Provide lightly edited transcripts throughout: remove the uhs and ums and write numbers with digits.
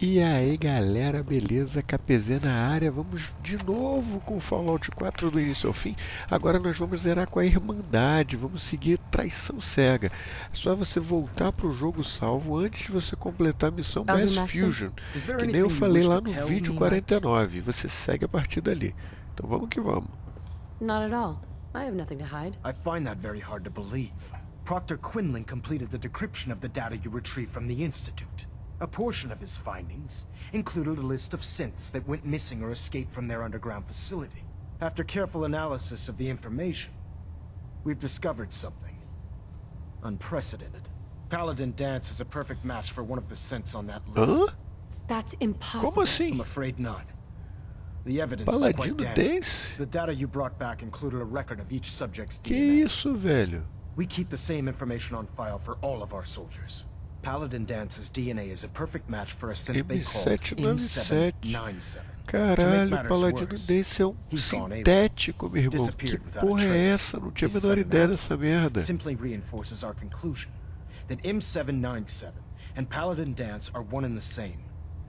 E aí galera, beleza? KPZ na área, vamos de novo com o Fallout 4 do início ao fim. Agora nós vamos zerar com a Irmandade, vamos seguir Traição Cega. É só você voltar para o jogo salvo antes de você completar a missão Mass Fusion, que nem eu falei lá no vídeo 49, você segue a partir dali. Então vamos que vamos. Not at all. I have nothing to hide. I find that very hard to believe. Proctor Quinlan completed the decryption of the data you retrieved from the Institute. A portion of his findings included a list of synths that went missing or escaped from their underground facility. After careful analysis of the information, we've discovered something unprecedented. Paladin Dance is a perfect match for one of the synths on that list. That's impossible. Como assim? I'm afraid not. The evidence is quite Paladino damning. Dance? The data you brought back included a record of each subject's Que DNA. isso, velho? We keep the same information on file for all of our soldiers. Paladin Dance's DNA is a perfect match for a synth they call M797. Caralho, Paladino Dance é um sintético, meu irmão. Que porra é essa? Não tinha a menor ideia dessa merda. Simply reinforces our conclusion that M797 and Paladin Dance are one and the same.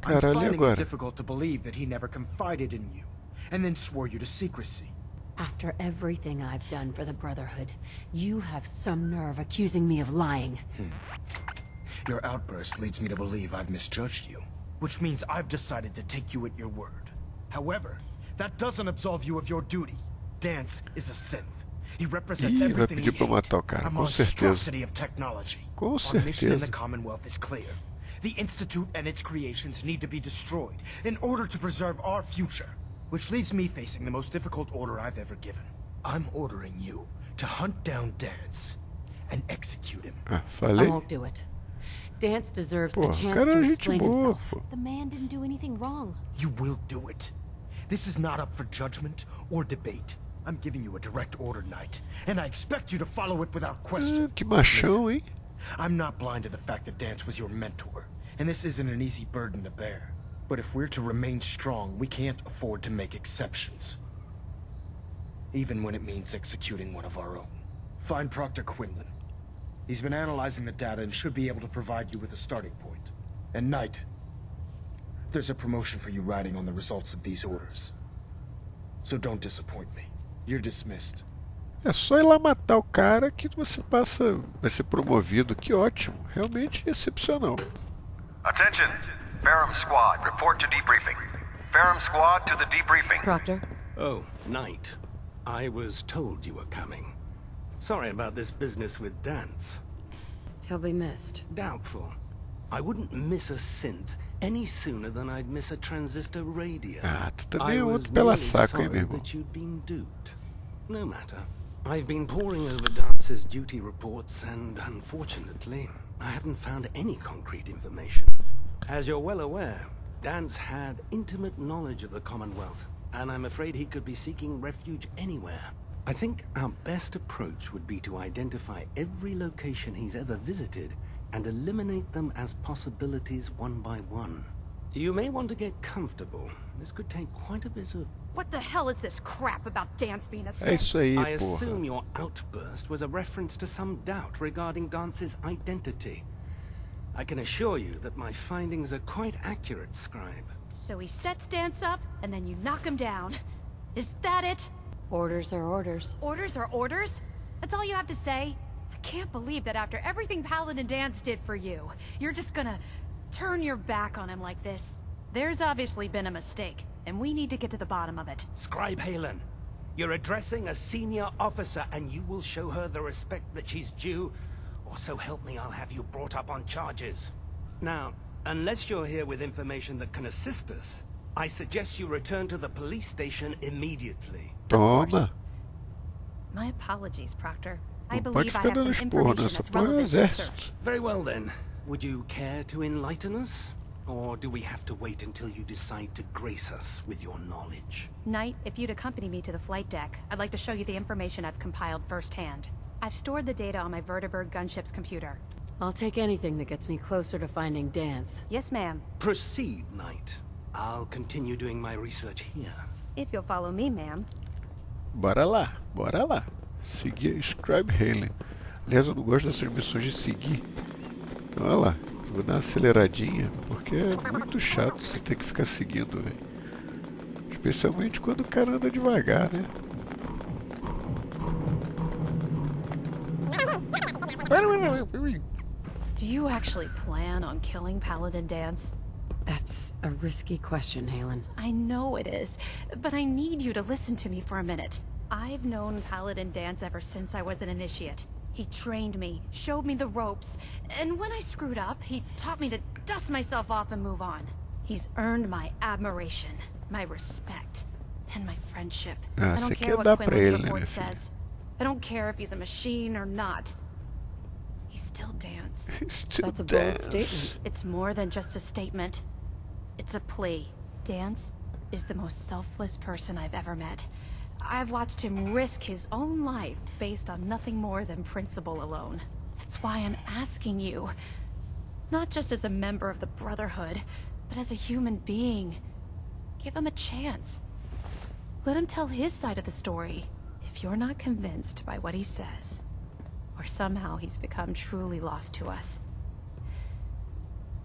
I'm finding it difficult to believe that he never confided in you and then swore you to secrecy. After everything I've done for the Brotherhood, you have some nerve accusing me of lying. Your outburst leads me to believe I've misjudged you, which means I've decided to take you at your word. However, that doesn't absolve you of your duty. Dance is a synth. He represents everything we hate, a monstrosity of technology. Our mission in the Commonwealth is clear. The Institute and its creations need to be destroyed in order to preserve our future. Which leaves me facing the most difficult order I've ever given. I'm ordering you to hunt down Dance and execute him. I won't do it. Dance deserves a chance to explain himself. The man didn't do anything wrong. You will do it. This is not up for judgment or debate. I'm giving you a direct order, Knight, and I expect you to follow it without question. Que machão, hein? I'm not blind to the fact that Dance was your mentor, and this isn't an easy burden to bear. But if we're to remain strong, we can't afford to make exceptions. Even when it means executing one of our own. Find Proctor Quinlan. He's been analyzing the data and should be able to provide you with a starting point. And Knight, there's a promotion for you riding on the results of these orders. So don't disappoint me. You're dismissed. É só ir lá matar o cara que você vai ser promovido. Que ótimo, realmente excepcional. Attention! Ferrum Squad, report to debriefing. Ferrum Squad to the debriefing. Proctor? Oh, Knight. I was told you were coming. Sorry about this business with Dance. He'll be missed. Doubtful. I wouldn't miss a synth any sooner than I'd miss a transistor radio. Tu também é outro pela saco, hein, meu irmão? That you'd been duped. No matter. I've been poring over Dance's duty reports and, unfortunately, I haven't found any concrete information. As you're well aware, Dance had intimate knowledge of the Commonwealth, and I'm afraid he could be seeking refuge anywhere. I think our best approach would be to identify every location he's ever visited and eliminate them as possibilities one by one. You may want to get comfortable. This could take quite a bit of... What the hell is this crap about Dance being a É isso aí, I porra. assume your outburst was a reference to some doubt regarding Dance's identity. I can assure you that my findings are quite accurate, Scribe. So he sets Dance up, and then you knock him down. Is that it? Orders are orders. Orders are orders? That's all you have to say? I can't believe that after everything Paladin Dance did for you, you're just gonna turn your back on him like this. There's obviously been a mistake, and we need to get to the bottom of it. Scribe Halen, you're addressing a senior officer, and you will show her the respect that she's due, or so help me, I'll have you brought up on charges. Now, unless you're here with information that can assist us, I suggest you return to the police station immediately. Toma. My apologies, Proctor. I Não pode believe I ficar have dando some esporro information nessa that's porra do relevant to the exército. search. Very well then. Would you care to enlighten us? Or do we have to wait until you decide to grace us with your knowledge? Knight, if you'd accompany me to the flight deck, I'd like to show you the information I've compiled firsthand. I've stored the data on my Vertibird gunship's computer. I'll take anything that gets me closer to finding Dance. Yes, ma'am. Proceed, Knight. I'll continue doing my research here. If you'll follow me, ma'am. Bora lá, bora lá. Seguir Scribe Halen. Aliás, eu não gosto dessas missões de seguir. Então, olha lá. Vou dar uma aceleradinha, porque é muito chato você ter que ficar seguindo, velho. Especialmente quando o cara anda devagar, né? Do you actually plan on killing Paladin Dance? That's a risky question, Halen. I know it is, but I need you to listen to me for a minute. I've known Paladin Dance ever since I was an initiate. He trained me, showed me the ropes, and when I screwed up, he taught me to dust myself off and move on. He's earned my admiration, my respect, and my friendship. I don't care what Quinlan's report says. I don't care if he's a machine or not. He's still Dance. That's a bold statement. It's more than just a statement. It's a plea. Dance is the most selfless person I've ever met. I've watched him risk his own life based on nothing more than principle alone. That's why I'm asking you. Not just as a member of the Brotherhood, but as a human being. Give him a chance. Let him tell his side of the story. If you're not convinced by what he says, or somehow he's become truly lost to us,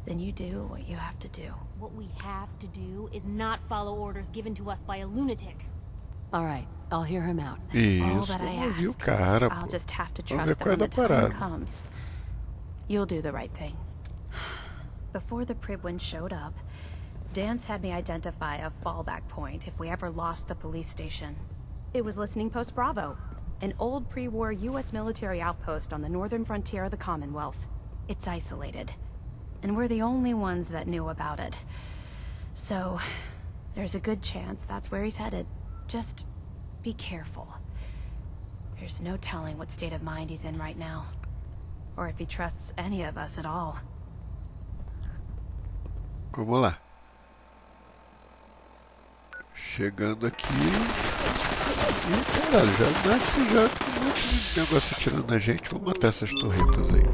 then you do what you have to do. What we have to do is not follow orders given to us by a lunatic. All right, I'll hear him out. That's all that I Ouvi o ask. cara, I'll pô. just have to Vamos ver trust that qual é when da the time parada. comes, you'll do the right thing. Before the Pribwin showed up, Dance had me identify a fallback point if we ever lost the police station. It was Listening Post Bravo, an old pre-war U.S. military outpost on the northern frontier of the Commonwealth. It's isolated, and we're the only ones that knew about it. So, there's a good chance that's where he's headed. Just be careful. There's no telling what state of mind he's in right now, or if he trusts any of us at all. Vamos lá. Chegando aqui. Ih, caralho, já nasce já com um monte de negócio atirando na gente. Vamos matar essas torretas aí.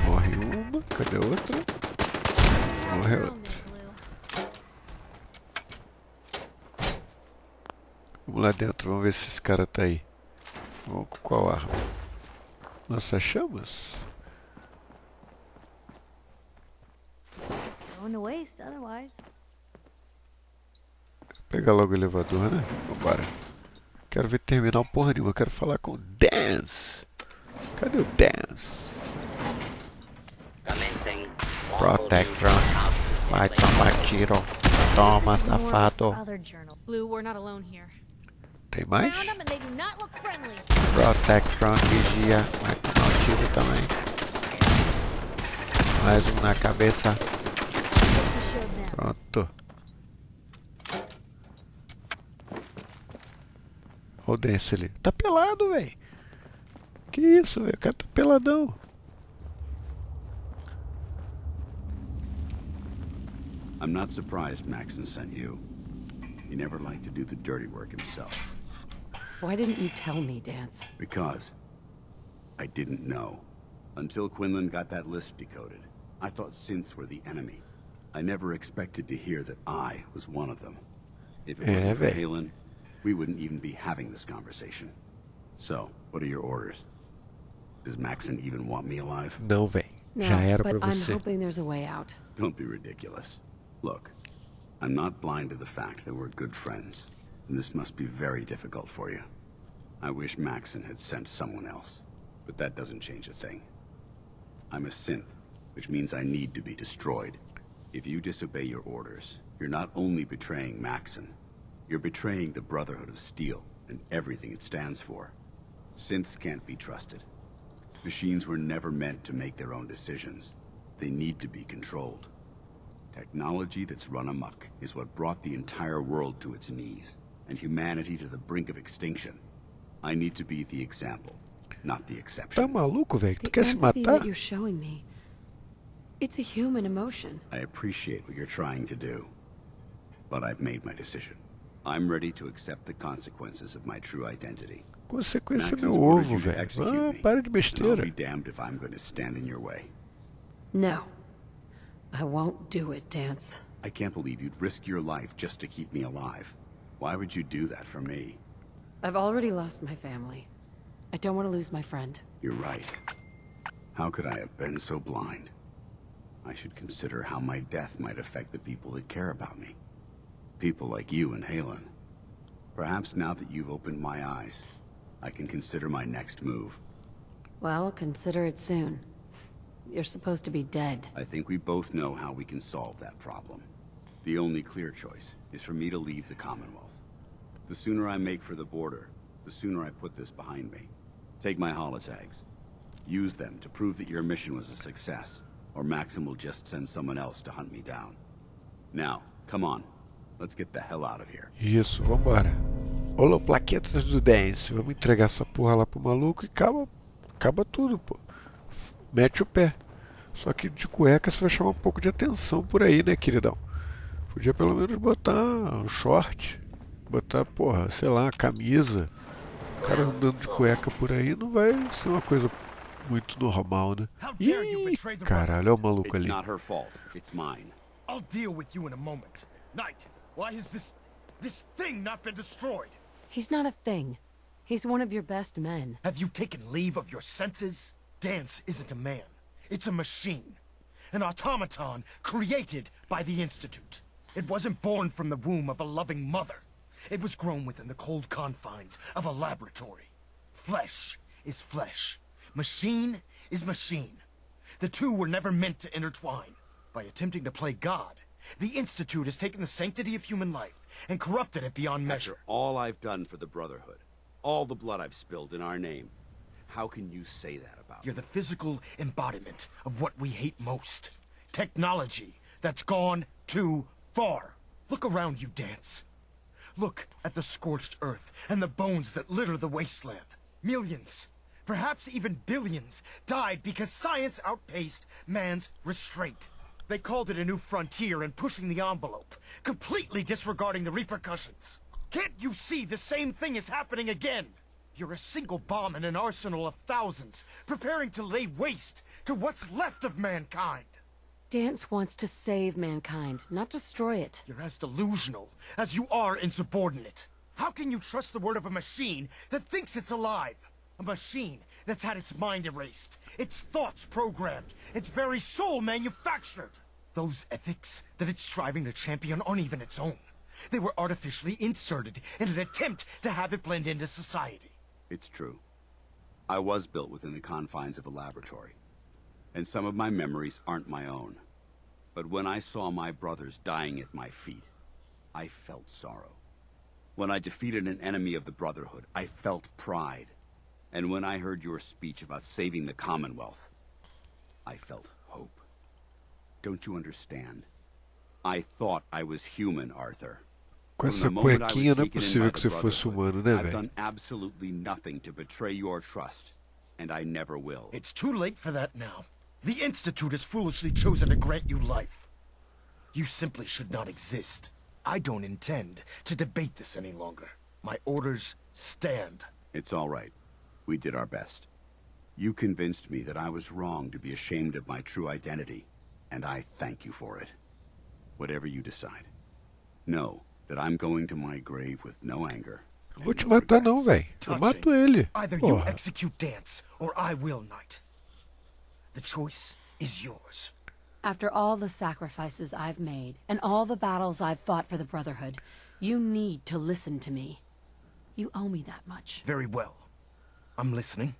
Morre uma, cadê a outra? Morre a outra. Vamos lá dentro, vamos ver se esse cara tá aí. Vamos com qual arma? Lança-chamas? Going to waste otherwise. Pegar logo o elevador, né? Vambora. Quero ver terminal porra nenhuma. Quero falar com o Dance. Cadê o Dance? Protectron. Vai tomar tiro. Toma, safado. Blue, we're not alone here. Tem mais? Found them and they do not look friendly. Protectron, vigia. Vai tomar um tiro também. Mais um na cabeça. Pronto. Olha o Dance ali. Tá pelado, velho. Que isso, velho? O cara tá peladão. I'm not surprised Maxon sent you. He never liked to do the dirty work himself. Why didn't you tell me, Dance? Because I didn't know. Until Quinlan got that list decoded, I thought synths were the enemy. I never expected to hear that I was one of them. If it wasn't for Halen, we wouldn't even be having this conversation. So, what are your orders? Does Maxon even want me alive? Não, velho. No, Já era pra but I'm você. hoping there's a way out. Don't be ridiculous. Look, I'm not blind to the fact that we're good friends, and this must be very difficult for you. I wish Maxon had sent someone else, but that doesn't change a thing. I'm a synth, which means I need to be destroyed. If you disobey your orders, you're not only betraying Maxon, you're betraying the Brotherhood of Steel and everything it stands for. Synths can't be trusted. Machines were never meant to make their own decisions. They need to be controlled. Technology that's run amok is what brought the entire world to its knees, and humanity to the brink of extinction. I need to be the example, not the exception. Tá maluco, velho? Tu The quer se empathy matar? that you're showing me, it's a human emotion. I appreciate what you're trying to do, but I've made my decision. I'm ready to accept the consequences of my true identity. Consequência é Maxon's meu ordered ovo, you to velho. execute Ah, me, para de and I'll besteira. be damned if I'm going to stand in your way. No. I won't do it, Dance. I can't believe you'd risk your life just to keep me alive. Why would you do that for me? I've already lost my family. I don't want to lose my friend. You're right. How could I have been so blind? I should consider how my death might affect the people that care about me. People like you and Halen. Perhaps now that you've opened my eyes, I can consider my next move. Well, consider it soon. You're supposed to be dead. I think we both know how we can solve that problem. The only clear choice is for me to leave the Commonwealth. The sooner I make for the border, the sooner I put this behind me. Take my holotags. Use them to prove that your mission was a success, or Maxim will just send someone else to hunt me down. Now, come on. Let's get the hell out of here. Isso, vambora. Holoplaquetas do Dance. Vamos entregar essa porra lá pro maluco e acaba tudo, pô. Mete o pé. Só que de cueca você vai chamar um pouco de atenção por aí, né, queridão? Podia pelo menos botar um short. Botar, porra, sei lá, camisa. O cara andando de cueca por aí não vai ser uma coisa muito normal, né? Ih, caralho, olha o maluco ali. It's not her fault. It's mine. I'll deal with you in a moment. Knight, why has this thing not been destroyed? He's not a thing. He's one of your best men. Have you taken leave of your senses? Dance isn't a man. It's a machine. An automaton created by the Institute. It wasn't born from the womb of a loving mother. It was grown within the cold confines of a laboratory. Flesh is flesh. Machine is machine. The two were never meant to intertwine. By attempting to play God, the Institute has taken the sanctity of human life and corrupted it beyond measure. After all I've done for the Brotherhood, all the blood I've spilled in our name, how can you say that about me? You're the physical embodiment of what we hate most. Technology that's gone too far. Look around you, Dance. Look at the scorched earth and the bones that litter the wasteland. Millions, perhaps even billions, died because science outpaced man's restraint. They called it a new frontier and pushing the envelope, completely disregarding the repercussions. Can't you see the same thing is happening again? You're a single bomb in an arsenal of thousands, preparing to lay waste to what's left of mankind. Dance wants to save mankind, not destroy it. You're as delusional as you are insubordinate. How can you trust the word of a machine that thinks it's alive? A machine that's had its mind erased, its thoughts programmed, its very soul manufactured. Those ethics that it's striving to champion aren't even its own. They were artificially inserted in an attempt to have it blend into society. It's true. I was built within the confines of a laboratory, and some of my memories aren't my own. But when I saw my brothers dying at my feet, I felt sorrow. When I defeated an enemy of the Brotherhood, I felt pride. And when I heard your speech about saving the Commonwealth, I felt hope. Don't you understand? I thought I was human, Arthur. Com essa cuequinha não é possível que você fosse humano, né, I've velho? done absolutely nothing to betray your trust, and I never will. It's too late for that now. The Institute has foolishly chosen to grant you life. You simply should not exist. I don't intend to debate this any longer. My orders stand. It's all right. We did our best. You convinced me that I was wrong to be ashamed of my true identity, and I thank you for it. Whatever you decide. Know that I'm going to my grave with no anger. Vou te matar não, velho. Eu mato ele. Either you execute Dance, or I will, Knight. The choice is yours. After all the sacrifices I've made, and all the battles I've fought for the Brotherhood, you need to listen to me. You owe me that much. Very well. I'm listening.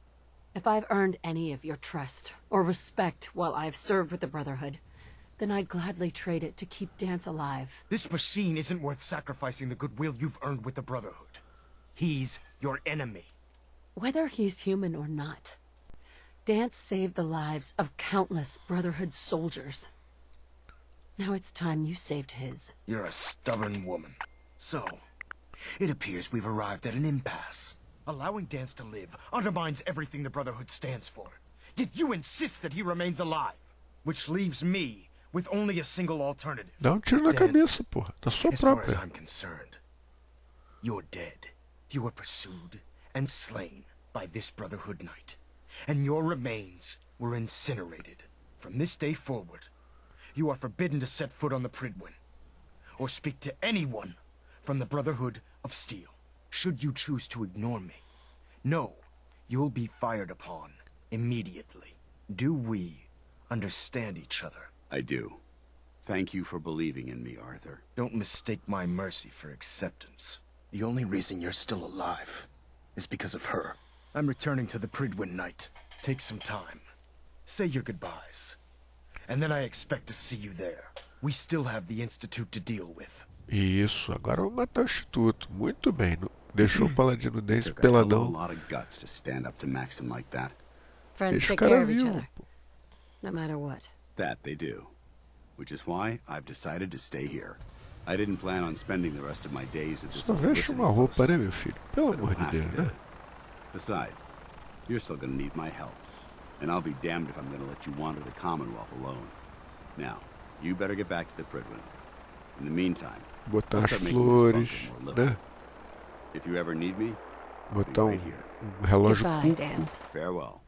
If I've earned any of your trust, or respect while I've served with the Brotherhood, then I'd gladly trade it to keep Dance alive. This machine isn't worth sacrificing the goodwill you've earned with the Brotherhood. He's your enemy. Whether he's human or not, Dance saved the lives of countless Brotherhood soldiers. Now it's time you saved his. You're a stubborn woman. So, it appears we've arrived at an impasse. Allowing Dance to live undermines everything the Brotherhood stands for. Yet you insist that he remains alive. Which leaves me with only a single alternative. Dá tiro na cabeça, porra. Da sua as far própria. as I'm concerned, you're dead. You were pursued and slain by this Brotherhood Knight. And your remains were incinerated. From this day forward, you are forbidden to set foot on the Pridwin, or speak to anyone from the Brotherhood of Steel. Should you choose to ignore me, know you'll be fired upon immediately. Do we understand each other? I do. Thank you for believing in me, Arthur. Don't mistake my mercy for acceptance. The only reason you're still alive is because of her. I'm returning to the Pridwin Night. Take some time. Say your goodbyes. And then I expect to see you there. We still have the Institute to deal with. Isso, agora vamos matar o Instituto. Muito bem. Deixou o Paladino Dance Took a hell of a peladão. lot of guts to stand up to Maxon like that. Friends Deixa o take care cara of each vivo, other, pô. no matter what. That they do. Which is why I've decided to stay here. I didn't plan on spending the rest of my days at this Só veste publicity uma roupa, post, né, meu filho? Pelo but amor it'll de have Deus, to né? do. Besides, you're still gonna need my help. And I'll be damned if I'm gonna let you wander the Commonwealth alone. Now, you better get back to the Pridwin. In the meantime, Botar I'll as start making this flores, bunker more livable. né? If you ever need me, I'll be Botar right here. relógio Goodbye, cuco. Dance. Farewell.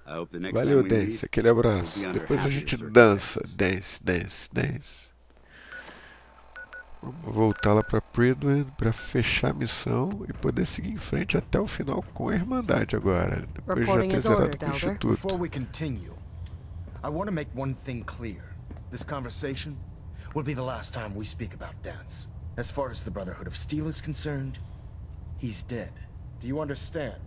I hope the next Valeu, time we Dance. meet, Aquele abraço. we'll be under Depois a happier gente dança. circumstances. Dance. Vamos voltar lá pra Pridwin pra fechar a missão e poder seguir em frente até o final com a Irmandade agora. Depois de já Reporting ter as zerado ordered, com o Elder. Instituto. Before we continue, I want to make one thing clear. This conversation will be the last time we speak about Dance. As far as the Brotherhood of Steel is concerned, he's dead. Do you understand?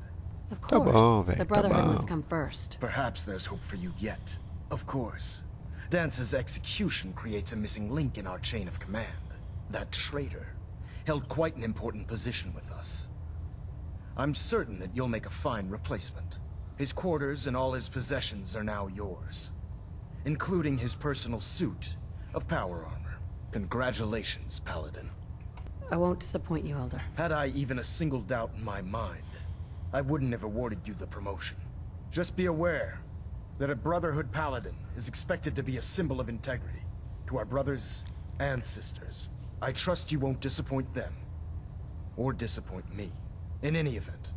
Of Tá course, bom, velho, the tá Brotherhood bom. must come first. Perhaps there's hope for you yet. Of course. Dance's execution creates a missing link in our chain of command. That traitor held quite an important position with us. I'm certain that you'll make a fine replacement. His quarters and all his possessions are now yours, including his personal suit of power armor. Congratulations, Paladin. I won't disappoint you, Elder. Had I even a single doubt in my mind, I wouldn't have awarded you the promotion. Just be aware that a Brotherhood Paladin is expected to be a symbol of integrity to our brothers and sisters. I trust you won't disappoint them, or disappoint me. In any event,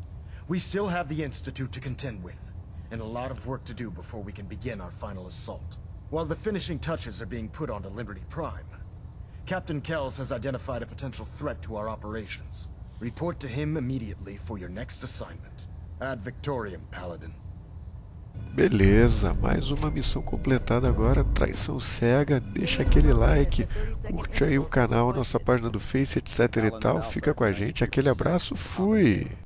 we still have the Institute to contend with, and a lot of work to do before we can begin our final assault. While the finishing touches are being put onto Liberty Prime, Captain Kells has identified a potential threat to our operations. Report to him immediately for your next assignment. Ad Victoriam, Paladin. Beleza, mais uma missão completada agora. Traição Cega. Deixa aquele like, curte aí o canal, a nossa página do Face, etc e tal. Fica com a gente. Aquele abraço, fui!